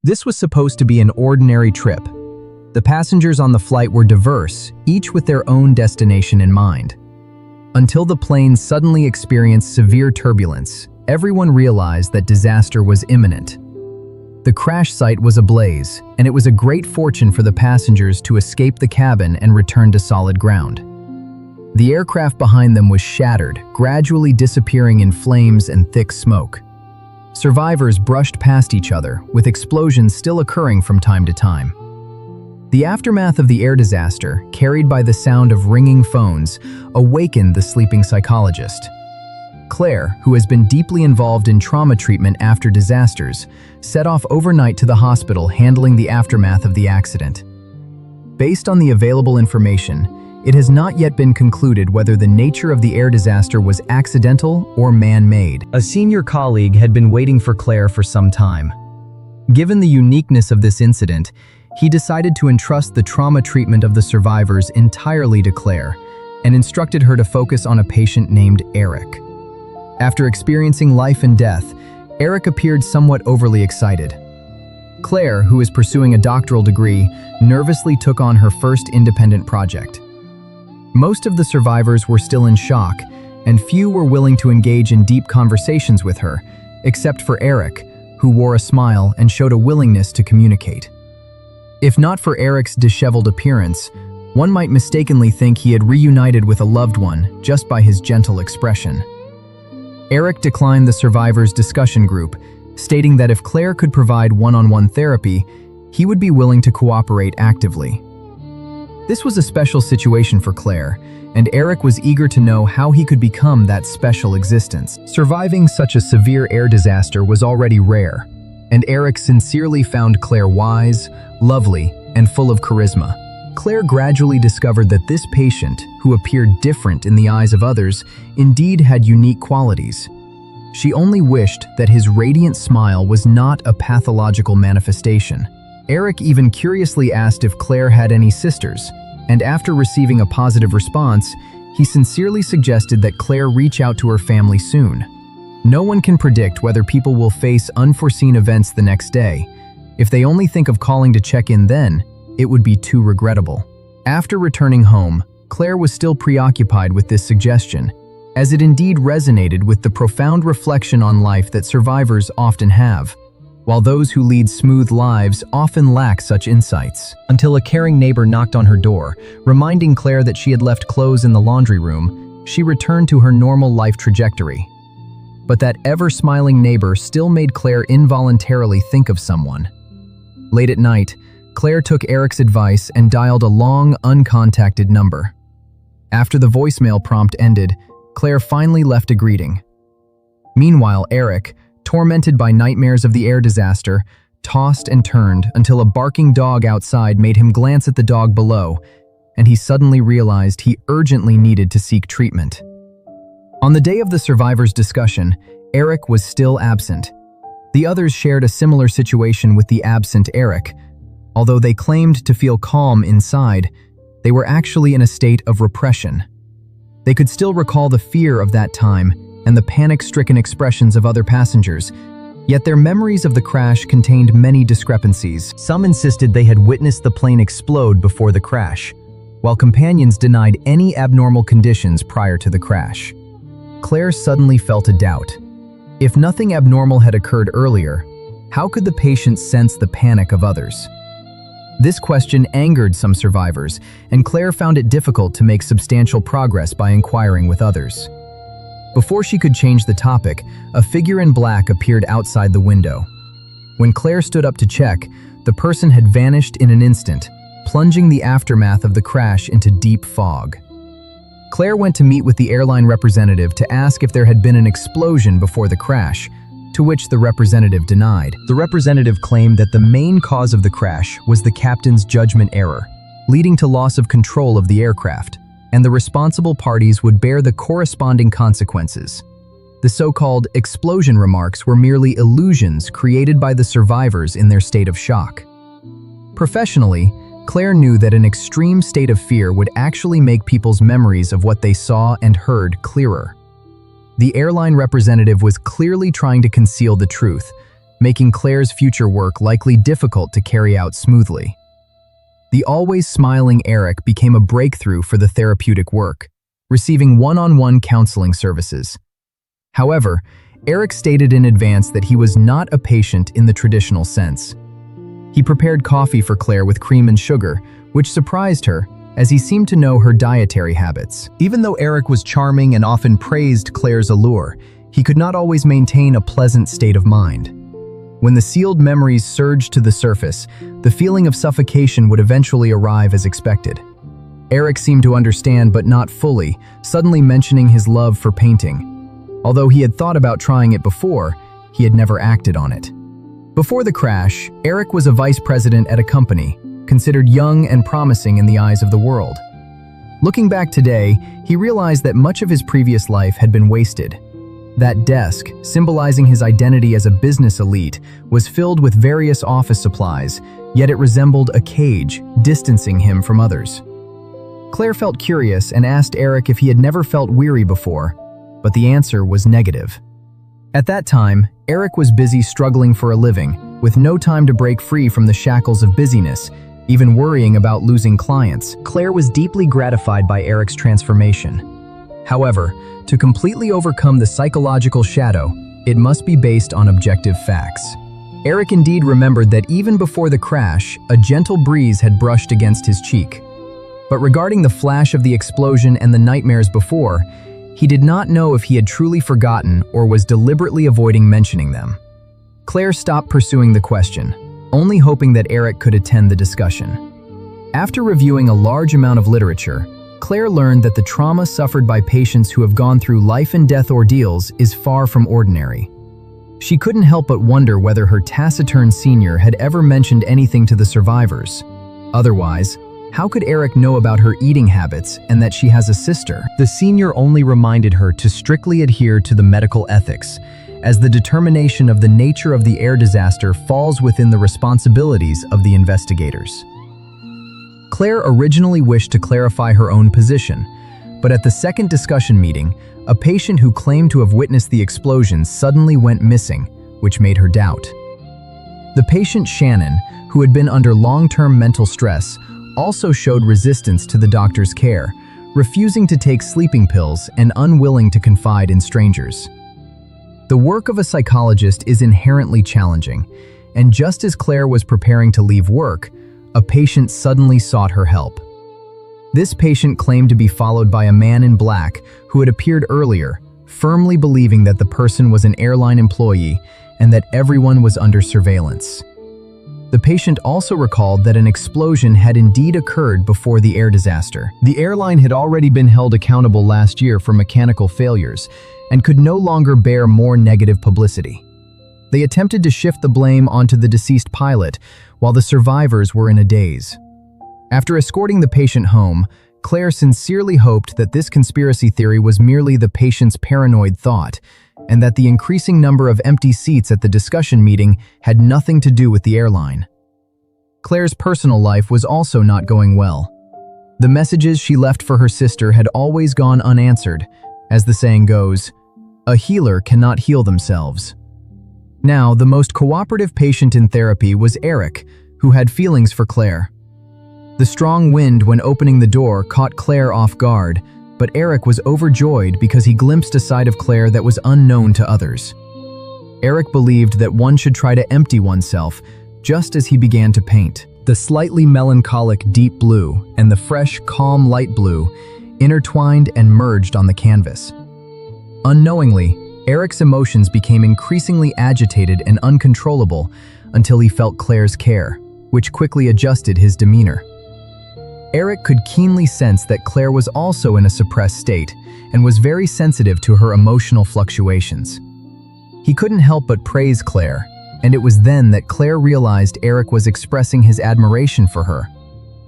This was supposed to be an ordinary trip. The passengers on the flight were diverse, each with their own destination in mind. Until the plane suddenly experienced severe turbulence, everyone realized that disaster was imminent. The crash site was ablaze, and it was a great fortune for the passengers to escape the cabin and return to solid ground. The aircraft behind them was shattered, gradually disappearing in flames and thick smoke. Survivors brushed past each other, with explosions still occurring from time to time. The aftermath of the air disaster, carried by the sound of ringing phones, awakened the sleeping psychologist. Claire, who has been deeply involved in trauma treatment after disasters, set off overnight to the hospital handling the aftermath of the accident. Based on the available information, it has not yet been concluded whether the nature of the air disaster was accidental or man-made. A senior colleague had been waiting for Claire for some time. Given the uniqueness of this incident, he decided to entrust the trauma treatment of the survivors entirely to Claire and instructed her to focus on a patient named Eric. After experiencing life and death, Eric appeared somewhat overly excited. Claire, who is pursuing a doctoral degree, nervously took on her first independent project. Most of the survivors were still in shock, and few were willing to engage in deep conversations with her, except for Eric, who wore a smile and showed a willingness to communicate. If not for Eric's disheveled appearance, one might mistakenly think he had reunited with a loved one just by his gentle expression. Eric declined the survivors' discussion group, stating that if Claire could provide one-on-one therapy, he would be willing to cooperate actively. This was a special situation for Claire, and Eric was eager to know how he could become that special existence. Surviving such a severe air disaster was already rare, and Eric sincerely found Claire wise, lovely, and full of charisma. Claire gradually discovered that this patient, who appeared different in the eyes of others, indeed had unique qualities. She only wished that his radiant smile was not a pathological manifestation. Eric even curiously asked if Claire had any sisters, and after receiving a positive response, he sincerely suggested that Claire reach out to her family soon. No one can predict whether people will face unforeseen events the next day. If they only think of calling to check in then, it would be too regrettable. After returning home, Claire was still preoccupied with this suggestion, as it indeed resonated with the profound reflection on life that survivors often have, while those who lead smooth lives often lack such insights. Until a caring neighbor knocked on her door, reminding Claire that she had left clothes in the laundry room, she returned to her normal life trajectory. But that ever-smiling neighbor still made Claire involuntarily think of someone. Late at night, Claire took Eric's advice and dialed a long, uncontacted number. After the voicemail prompt ended, Claire finally left a greeting. Meanwhile, Eric, tormented by nightmares of the air disaster, tossed and turned until a barking dog outside made him glance at the dog below, and he suddenly realized he urgently needed to seek treatment. On the day of the survivors' discussion, Eric was still absent. The others shared a similar situation with the absent Eric. Although they claimed to feel calm inside, they were actually in a state of repression. They could still recall the fear of that time and the panic-stricken expressions of other passengers, yet their memories of the crash contained many discrepancies. Some insisted they had witnessed the plane explode before the crash, while companions denied any abnormal conditions prior to the crash. Claire suddenly felt a doubt. If nothing abnormal had occurred earlier, how could the patient sense the panic of others? This question angered some survivors, and Claire found it difficult to make substantial progress by inquiring with others. Before she could change the topic, a figure in black appeared outside the window. When Claire stood up to check, the person had vanished in an instant, plunging the aftermath of the crash into deep fog. Claire went to meet with the airline representative to ask if there had been an explosion before the crash, to which the representative denied. The representative claimed that the main cause of the crash was the captain's judgment error, leading to loss of control of the aircraft, and the responsible parties would bear the corresponding consequences. The so-called explosion remarks were merely illusions created by the survivors in their state of shock. Professionally, Claire knew that an extreme state of fear would actually make people's memories of what they saw and heard clearer. The airline representative was clearly trying to conceal the truth, making Clare's future work likely difficult to carry out smoothly. The always smiling Eric became a breakthrough for the therapeutic work, receiving one-on-one counseling services. However, Eric stated in advance that he was not a patient in the traditional sense. He prepared coffee for Clare with cream and sugar, which surprised her, as he seemed to know her dietary habits. Even though Eric was charming and often praised Clare's allure, he could not always maintain a pleasant state of mind. When the sealed memories surged to the surface, the feeling of suffocation would eventually arrive as expected. Eric seemed to understand, but not fully, suddenly mentioning his love for painting. Although he had thought about trying it before, he had never acted on it. Before the crash, Eric was a vice president at a company, considered young and promising in the eyes of the world. Looking back today, he realized that much of his previous life had been wasted. That desk, symbolizing his identity as a business elite, was filled with various office supplies, yet it resembled a cage, distancing him from others. Clare felt curious and asked Eric if he had never felt weary before, but the answer was negative. At that time, Eric was busy struggling for a living, with no time to break free from the shackles of busyness, even worrying about losing clients. Clare was deeply gratified by Eric's transformation. However, to completely overcome the psychological shadow, it must be based on objective facts. Eric indeed remembered that even before the crash, a gentle breeze had brushed against his cheek. But regarding the flash of the explosion and the nightmares before, he did not know if he had truly forgotten or was deliberately avoiding mentioning them. Clare stopped pursuing the question, only hoping that Eric could attend the discussion. After reviewing a large amount of literature, Clare learned that the trauma suffered by patients who have gone through life-and-death ordeals is far from ordinary. She couldn't help but wonder whether her taciturn senior had ever mentioned anything to the survivors. Otherwise, how could Eric know about her eating habits and that she has a sister? The senior only reminded her to strictly adhere to the medical ethics, as the determination of the nature of the air disaster falls within the responsibilities of the investigators. Clare originally wished to clarify her own position, but at the second discussion meeting, a patient who claimed to have witnessed the explosion suddenly went missing, which made her doubt. The patient Shannon, who had been under long-term mental stress, also showed resistance to the doctor's care, refusing to take sleeping pills and unwilling to confide in strangers. The work of a psychologist is inherently challenging, and just as Clare was preparing to leave work, a patient suddenly sought her help. This patient claimed to be followed by a man in black who had appeared earlier, firmly believing that the person was an airline employee and that everyone was under surveillance. The patient also recalled that an explosion had indeed occurred before the air disaster. The airline had already been held accountable last year for mechanical failures and could no longer bear more negative publicity. They attempted to shift the blame onto the deceased pilot, while the survivors were in a daze. After escorting the patient home, Clare sincerely hoped that this conspiracy theory was merely the patient's paranoid thought, and that the increasing number of empty seats at the discussion meeting had nothing to do with the airline. Clare's personal life was also not going well. The messages she left for her sister had always gone unanswered. As the saying goes, a healer cannot heal themselves. Now, the most cooperative patient in therapy was Eric, who had feelings for Clare. The strong wind when opening the door caught Clare off guard, but Eric was overjoyed because he glimpsed a side of Clare that was unknown to others. Eric believed that one should try to empty oneself, just as he began to paint. The slightly melancholic deep blue and the fresh, calm light blue intertwined and merged on the canvas. Unknowingly, Eric's emotions became increasingly agitated and uncontrollable until he felt Clare's care, which quickly adjusted his demeanor. Eric could keenly sense that Clare was also in a suppressed state and was very sensitive to her emotional fluctuations. He couldn't help but praise Clare, and it was then that Clare realized Eric was expressing his admiration for her.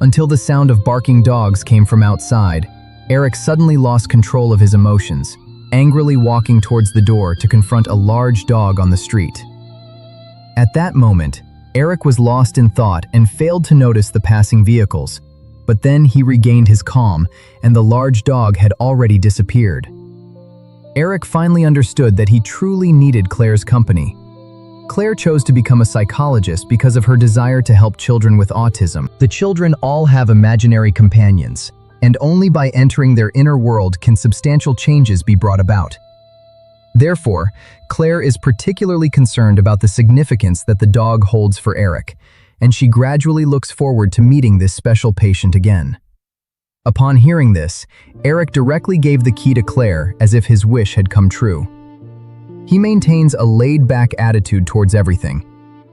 Until the sound of barking dogs came from outside, Eric suddenly lost control of his emotions, angrily walking towards the door to confront a large dog on the street. At that moment, Eric was lost in thought and failed to notice the passing vehicles. But then he regained his calm, and the large dog had already disappeared. Eric finally understood that he truly needed Clare's company. Claire chose to become a psychologist because of her desire to help children with autism. The children all have imaginary companions, and only by entering their inner world can substantial changes be brought about. Therefore, Claire is particularly concerned about the significance that the dog holds for Eric, and she gradually looks forward to meeting this special patient again. Upon hearing this, Eric directly gave the key to Claire as if his wish had come true. He maintains a laid-back attitude towards everything,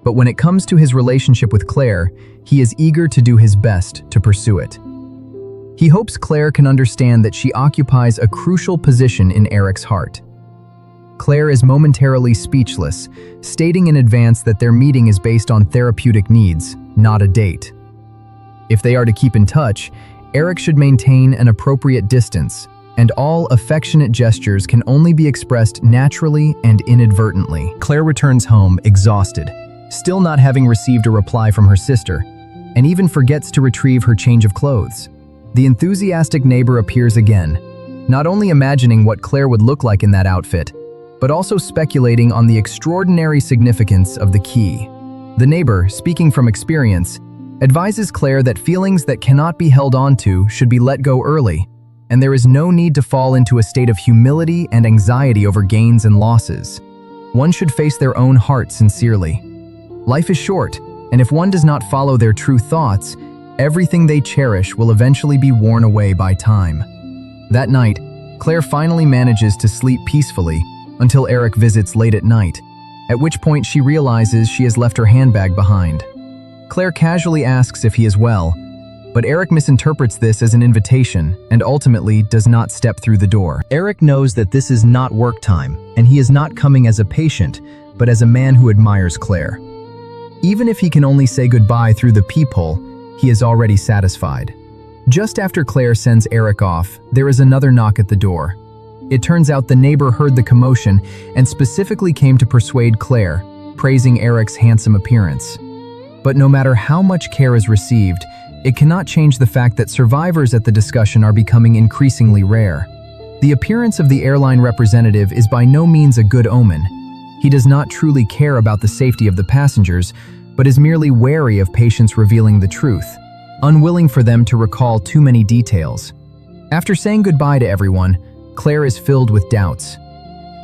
but when it comes to his relationship with Claire, he is eager to do his best to pursue it. He hopes Claire can understand that she occupies a crucial position in Eric's heart. Claire is momentarily speechless, stating in advance that their meeting is based on therapeutic needs, not a date. If they are to keep in touch, Eric should maintain an appropriate distance, and all affectionate gestures can only be expressed naturally and inadvertently. Claire returns home exhausted, still not having received a reply from her sister, and even forgets to retrieve her change of clothes. The enthusiastic neighbor appears again, not only imagining what Claire would look like in that outfit, but also speculating on the extraordinary significance of the key. The neighbor, speaking from experience, advises Claire that feelings that cannot be held onto should be let go early, and there is no need to fall into a state of humility and anxiety over gains and losses. One should face their own heart sincerely. Life is short, and if one does not follow their true thoughts, everything they cherish will eventually be worn away by time. That night, Claire finally manages to sleep peacefully until Eric visits late at night, at which point she realizes she has left her handbag behind. Claire casually asks if he is well, but Eric misinterprets this as an invitation and ultimately does not step through the door. Eric knows that this is not work time, and he is not coming as a patient, but as a man who admires Claire. Even if he can only say goodbye through the peephole, he is already satisfied. Just after Claire sends Eric off, there is another knock at the door. It turns out the neighbor heard the commotion and specifically came to persuade Claire, praising Eric's handsome appearance. But no matter how much care is received, it cannot change the fact that survivors at the discussion are becoming increasingly rare. The appearance of the airline representative is by no means a good omen. He does not truly care about the safety of the passengers, but is merely wary of patients revealing the truth, unwilling for them to recall too many details. After saying goodbye to everyone, Claire is filled with doubts.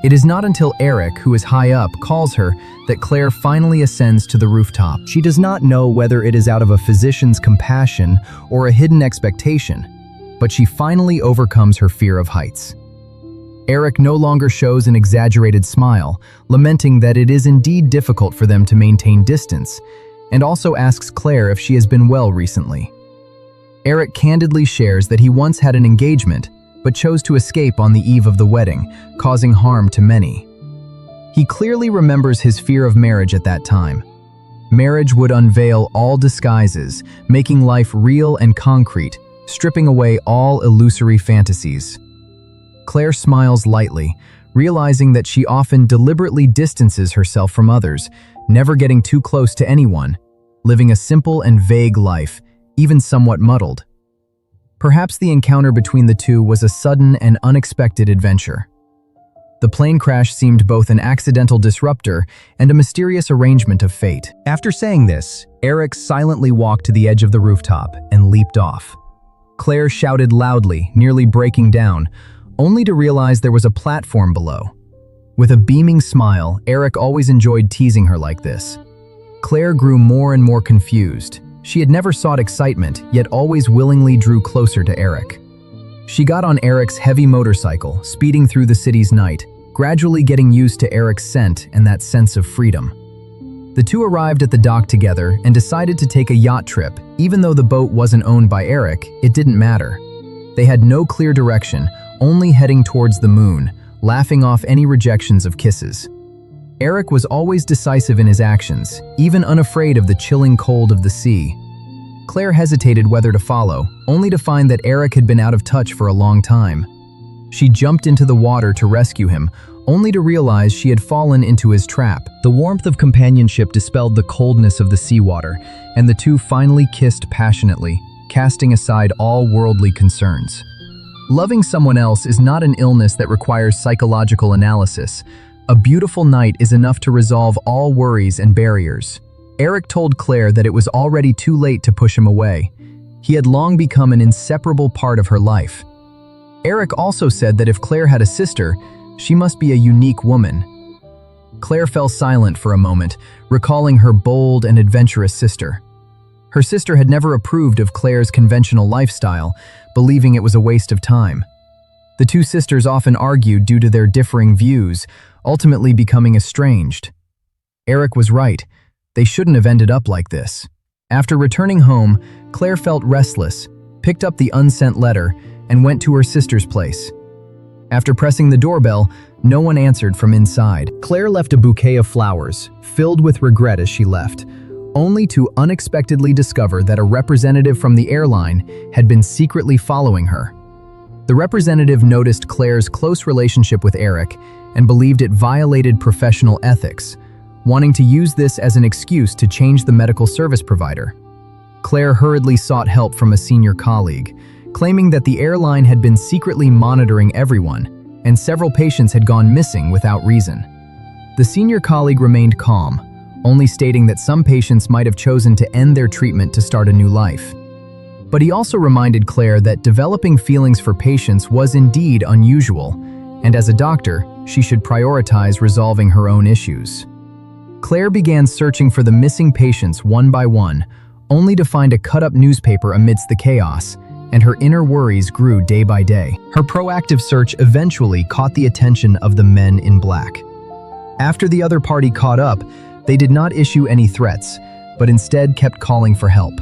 It is not until Eric, who is high up, calls her that Claire finally ascends to the rooftop. She does not know whether it is out of a physician's compassion or a hidden expectation, but she finally overcomes her fear of heights. Eric no longer shows an exaggerated smile, lamenting that it is indeed difficult for them to maintain distance, and also asks Claire if she has been well recently. Eric candidly shares that he once had an engagement, but chose to escape on the eve of the wedding, causing harm to many. He clearly remembers his fear of marriage at that time. Marriage would unveil all disguises, making life real and concrete, stripping away all illusory fantasies. Claire smiles lightly, realizing that she often deliberately distances herself from others, never getting too close to anyone, living a simple and vague life, even somewhat muddled. Perhaps the encounter between the two was a sudden and unexpected adventure. The plane crash seemed both an accidental disruptor and a mysterious arrangement of fate. After saying this, Eric silently walked to the edge of the rooftop and leaped off. Claire shouted loudly, nearly breaking down, only to realize there was a platform below. With a beaming smile, Eric always enjoyed teasing her like this. Claire grew more and more confused. She had never sought excitement, yet always willingly drew closer to Eric. She got on Eric's heavy motorcycle, speeding through the city's night, gradually getting used to Eric's scent and that sense of freedom. The two arrived at the dock together and decided to take a yacht trip. Even though the boat wasn't owned by Eric, it didn't matter. They had no clear direction, only heading towards the moon, laughing off any rejections of kisses. Eric was always decisive in his actions, even unafraid of the chilling cold of the sea. Claire hesitated whether to follow, only to find that Eric had been out of touch for a long time. She jumped into the water to rescue him, only to realize she had fallen into his trap. The warmth of companionship dispelled the coldness of the seawater, and the two finally kissed passionately, casting aside all worldly concerns. Loving someone else is not an illness that requires psychological analysis, A beautiful night is enough to resolve all worries and barriers. Eric told Claire that it was already too late to push him away. He had long become an inseparable part of her life. Eric also said that if Claire had a sister, she must be a unique woman. Claire fell silent for a moment, recalling her bold and adventurous sister. Her sister had never approved of Claire's conventional lifestyle, believing it was a waste of time. The two sisters often argued due to their differing views, ultimately becoming estranged. Eric was right. They shouldn't have ended up like this. After returning home, Claire felt restless, picked up the unsent letter, and went to her sister's place. After pressing the doorbell, no one answered from inside. Claire left a bouquet of flowers, filled with regret as she left, only to unexpectedly discover that a representative from the airline had been secretly following her. The representative noticed Claire's close relationship with Eric and believed it violated professional ethics, wanting to use this as an excuse to change the medical service provider. Claire hurriedly sought help from a senior colleague, claiming that the airline had been secretly monitoring everyone, and several patients had gone missing without reason. The senior colleague remained calm, only stating that some patients might have chosen to end their treatment to start a new life. But he also reminded Claire that developing feelings for patients was indeed unusual, and as a doctor, she should prioritize resolving her own issues. Claire began searching for the missing patients one by one, only to find a cut-up newspaper amidst the chaos, and her inner worries grew day by day. Her proactive search eventually caught the attention of the men in black. After the other party caught up, they did not issue any threats, but instead kept calling for help.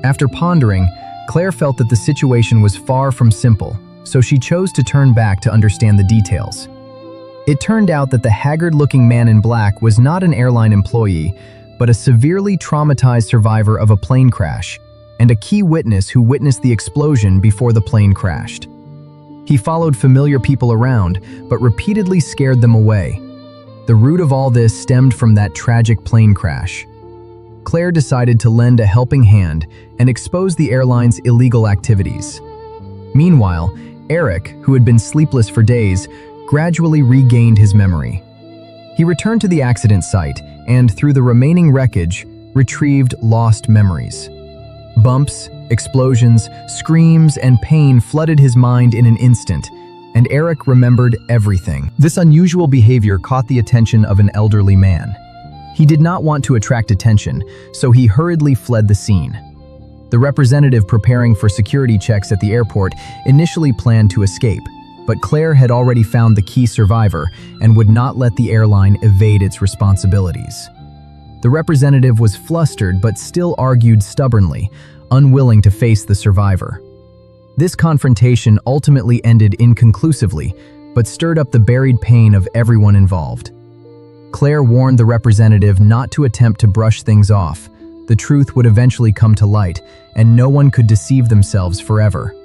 After pondering, Claire felt that the situation was far from simple, so she chose to turn back to understand the details. It turned out that the haggard-looking man in black was not an airline employee, but a severely traumatized survivor of a plane crash, and a key witness who witnessed the explosion before the plane crashed. He followed familiar people around, but repeatedly scared them away. The root of all this stemmed from that tragic plane crash. Claire decided to lend a helping hand and expose the airline's illegal activities. Meanwhile, Eric, who had been sleepless for days, gradually regained his memory. He returned to the accident site and, through the remaining wreckage, retrieved lost memories. Bumps, explosions, screams, and pain flooded his mind in an instant, and Eric remembered everything. This unusual behavior caught the attention of an elderly man. He did not want to attract attention, so he hurriedly fled the scene. The representative preparing for security checks at the airport initially planned to escape, but Claire had already found the key survivor and would not let the airline evade its responsibilities. The representative was flustered but still argued stubbornly, unwilling to face the survivor. This confrontation ultimately ended inconclusively, but stirred up the buried pain of everyone involved. Claire warned the representative not to attempt to brush things off. The truth would eventually come to light, and no one could deceive themselves forever.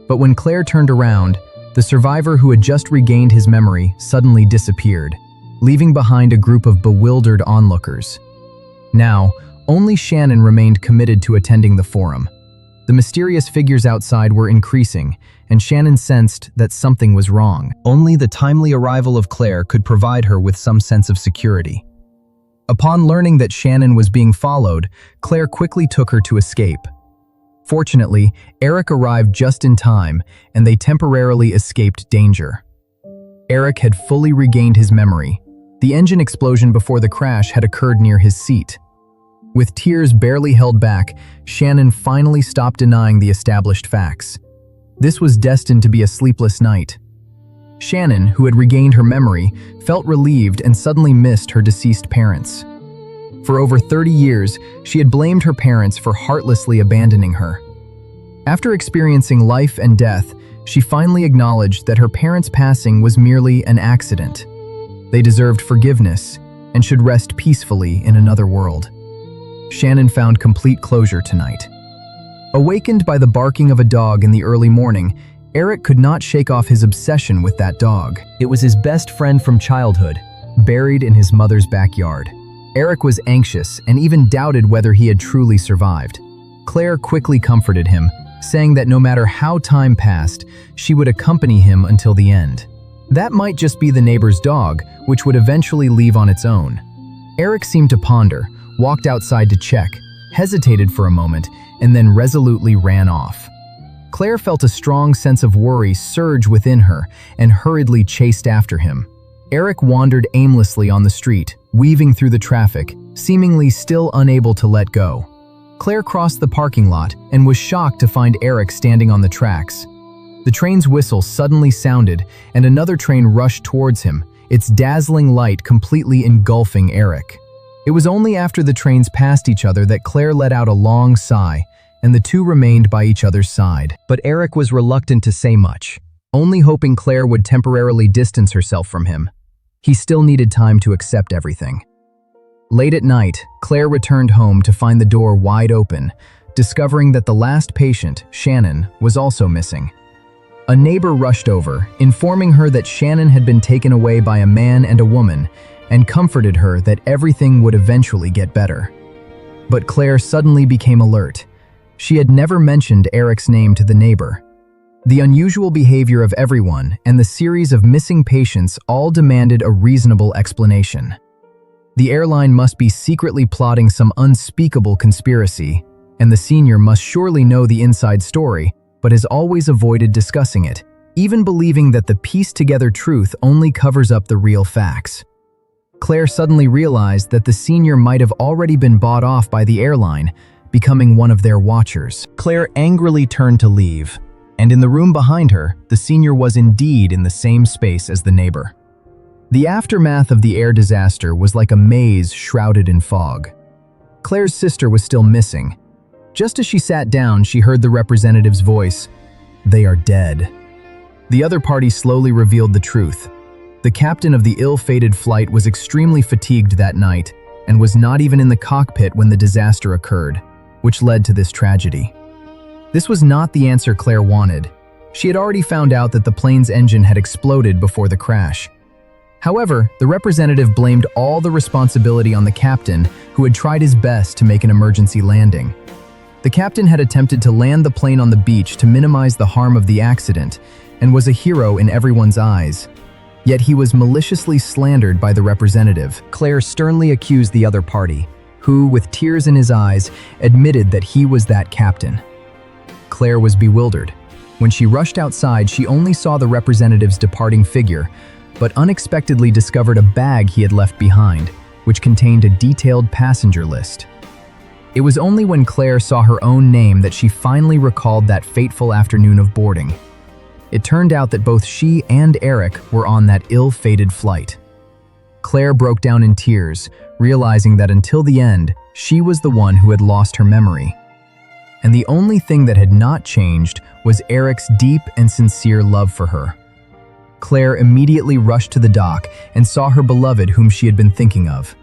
But when Claire turned around, the survivor who had just regained his memory suddenly disappeared, leaving behind a group of bewildered onlookers. Now, only Shannon remained committed to attending the forum. The mysterious figures outside were increasing, and Shannon sensed that something was wrong. Only the timely arrival of Claire could provide her with some sense of security. Upon learning that Shannon was being followed, Claire quickly took her to escape. Fortunately, Eric arrived just in time, and they temporarily escaped danger. Eric had fully regained his memory. The engine explosion before the crash had occurred near his seat. With tears barely held back, Shannon finally stopped denying the established facts. This was destined to be a sleepless night. Shannon, who had regained her memory, felt relieved and suddenly missed her deceased parents. For over 30 years, she had blamed her parents for heartlessly abandoning her. After experiencing life and death, she finally acknowledged that her parents' passing was merely an accident. They deserved forgiveness and should rest peacefully in another world. Shannon found complete closure tonight. Awakened by the barking of a dog in the early morning, Eric could not shake off his obsession with that dog. It was his best friend from childhood, buried in his mother's backyard. Eric was anxious and even doubted whether he had truly survived. Claire quickly comforted him, saying that no matter how time passed, she would accompany him until the end. That might just be the neighbor's dog, which would eventually leave on its own. Eric seemed to ponder, walked outside to check, hesitated for a moment, and then resolutely ran off. Claire felt a strong sense of worry surge within her and hurriedly chased after him. Eric wandered aimlessly on the street, weaving through the traffic, seemingly still unable to let go. Claire crossed the parking lot and was shocked to find Eric standing on the tracks. The train's whistle suddenly sounded, and another train rushed towards him, its dazzling light completely engulfing Eric. It was only after the trains passed each other that Claire let out a long sigh, and the two remained by each other's side. But Eric was reluctant to say much, only hoping Claire would temporarily distance herself from him. He still needed time to accept everything. Late at night, Claire returned home to find the door wide open, discovering that the last patient, Shannon, was also missing. A neighbor rushed over, informing her that Shannon had been taken away by a man and a woman, and comforted her that everything would eventually get better. But Claire suddenly became alert. She had never mentioned Eric's name to the neighbor. The unusual behavior of everyone and the series of missing patients all demanded a reasonable explanation. The airline must be secretly plotting some unspeakable conspiracy, and the senior must surely know the inside story, but has always avoided discussing it, even believing that the pieced-together truth only covers up the real facts. Claire suddenly realized that the senior might have already been bought off by the airline, becoming one of their watchers. Claire angrily turned to leave, and in the room behind her, the senior was indeed in the same space as the neighbor. The aftermath of the air disaster was like a maze shrouded in fog. Claire's sister was still missing. Just as she sat down, she heard the representative's voice, "They are dead." The other party slowly revealed the truth. The captain of the ill-fated flight was extremely fatigued that night and was not even in the cockpit when the disaster occurred, which led to this tragedy. This was not the answer Claire wanted. She had already found out that the plane's engine had exploded before the crash. However, the representative blamed all the responsibility on the captain, who had tried his best to make an emergency landing. The captain had attempted to land the plane on the beach to minimize the harm of the accident and was a hero in everyone's eyes. Yet he was maliciously slandered by the representative. Claire sternly accused the other party, who, with tears in his eyes, admitted that he was that captain. Claire was bewildered. When she rushed outside, she only saw the representative's departing figure, but unexpectedly discovered a bag he had left behind, which contained a detailed passenger list. It was only when Claire saw her own name that she finally recalled that fateful afternoon of boarding. It turned out that both she and Eric were on that ill-fated flight. Claire broke down in tears, realizing that until the end, she was the one who had lost her memory. And the only thing that had not changed was Eric's deep and sincere love for her. Claire immediately rushed to the dock and saw her beloved whom she had been thinking of.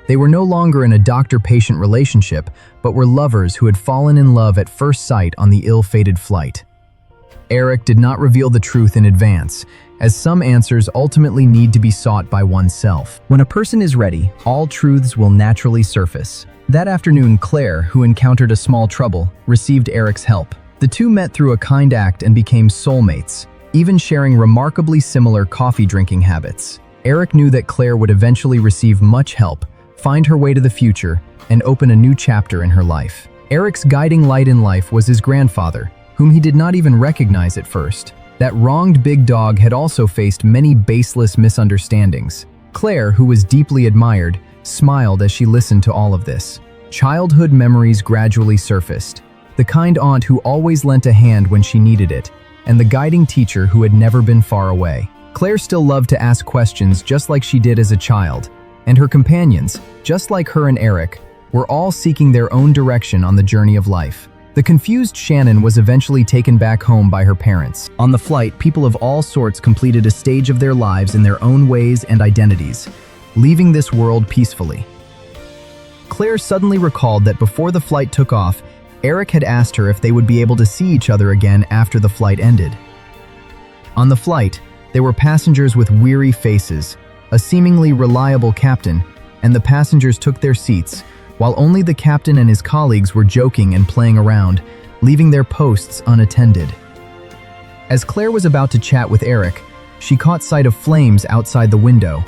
They were no longer in a doctor-patient relationship, but were lovers who had fallen in love at first sight on the ill-fated flight. Eric did not reveal the truth in advance, as some answers ultimately need to be sought by oneself. When a person is ready, all truths will naturally surface. That afternoon, Claire, who encountered a small trouble, received Eric's help. The two met through a kind act and became soulmates, even sharing remarkably similar coffee-drinking habits. Eric knew that Claire would eventually receive much help, find her way to the future, and open a new chapter in her life. Eric's guiding light in life was his grandfather, whom he did not even recognize at first. That wronged big dog had also faced many baseless misunderstandings. Claire, who was deeply admired, smiled as she listened to all of this. Childhood memories gradually surfaced. The kind aunt who always lent a hand when she needed it, and the guiding teacher who had never been far away. Claire still loved to ask questions just like she did as a child, and her companions, just like her and Eric, were all seeking their own direction on the journey of life. The confused Shannon was eventually taken back home by her parents. On the flight, people of all sorts completed a stage of their lives in their own ways and identities, leaving this world peacefully. Claire suddenly recalled that before the flight took off, Eric had asked her if they would be able to see each other again after the flight ended. On the flight, there were passengers with weary faces, a seemingly reliable captain, and the passengers took their seats, while only the captain and his colleagues were joking and playing around, leaving their posts unattended. As Claire was about to chat with Eric, she caught sight of flames outside the window.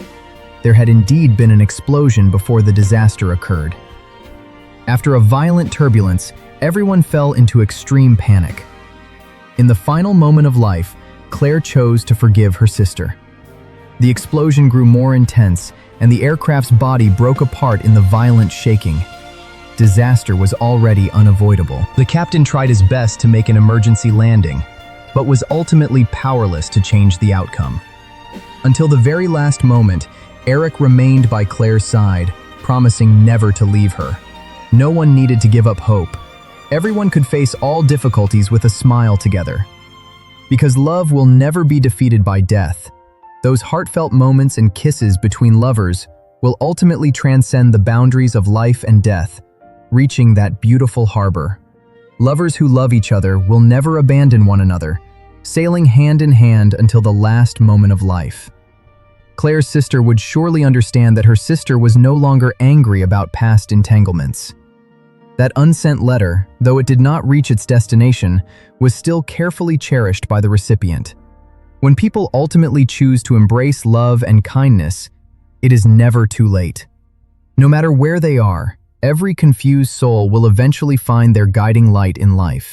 There had indeed been an explosion before the disaster occurred. After a violent turbulence, everyone fell into extreme panic. In the final moment of life, Claire chose to forgive her sister. The explosion grew more intense, and the aircraft's body broke apart in the violent shaking. Disaster was already unavoidable. The captain tried his best to make an emergency landing, but was ultimately powerless to change the outcome. Until the very last moment, Eric remained by Claire's side, promising never to leave her. No one needed to give up hope. Everyone could face all difficulties with a smile together. Because love will never be defeated by death, those heartfelt moments and kisses between lovers will ultimately transcend the boundaries of life and death, reaching that beautiful harbor. Lovers who love each other will never abandon one another, sailing hand in hand until the last moment of life. Claire's sister would surely understand that her sister was no longer angry about past entanglements. That unsent letter, though it did not reach its destination, was still carefully cherished by the recipient. When people ultimately choose to embrace love and kindness, it is never too late. No matter where they are, every confused soul will eventually find their guiding light in life.